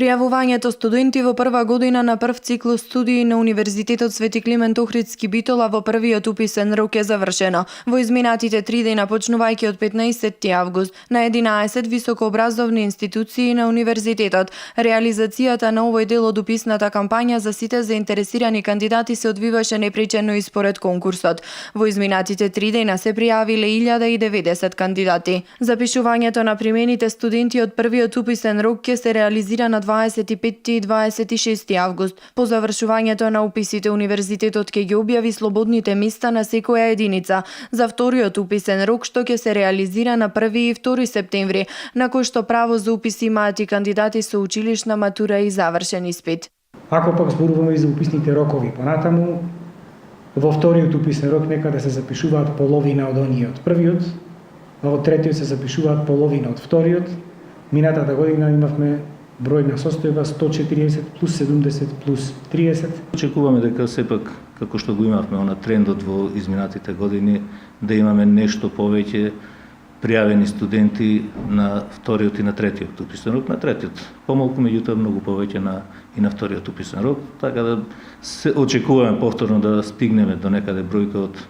Пријавувањето студенти во прва година на прв циклус студии на Универзитетот Свети Климент Охридски Битола во првиот уписен рок е завршено. Во изминатите 3 дена почнувајќи од 15 август на 11 високообразовни институции на универзитетот. Реализацијата на овој дел од уписната кампања за сите заинтересирани кандидати се одвиваше непречено и според конкурсот. Во изминатите 3 дена се пријавиле 1090 кандидати. Запишувањето на примените студенти од првиот уписен рок ќе се реализира на 25 и 26 август. По завршувањето на уписите, универзитетот ќе ги објави слободните места на секоја единица. За вториот уписен рок, што ќе се реализира на 1 и 2 септември, на кој што право за упис имаат и кандидати со училишна матура и завршен испит. Ако пак зборуваме и за уписните рокови понатаму, во вториот уписен рок нека да се запишуваат половина од оние од првиот, а во третиот се запишуваат половина од вториот. Минатата година имавме бројна состојба 140 плюс 70 плюс 30. Очекуваме дека сепак, како што го имавме на трендот во изминатите години, да имаме нешто повеќе пријавени студенти на вториот и на третиот уписен рок. На третиот помалку, меѓутоа многу повеќе и на вториот уписен рок, така да се очекуваме повторно да стигнеме до некаде бројка од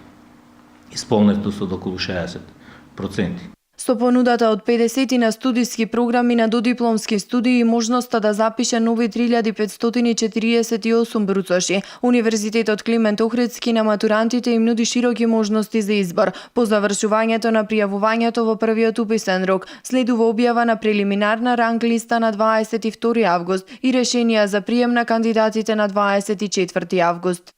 исполнетост од околу 60%. Со понудата од 50 на студиски програми на додипломски студии и можноста да запише нови 3548 бруцоши, Универзитетот Климент Охридски на матурантите им нуди широки можности за избор. По завршувањето на пријавувањето во првиот уписен рок, следува објава на прелиминарна ранг листа на 22 август и решенија за прием на кандидатите на 24 август.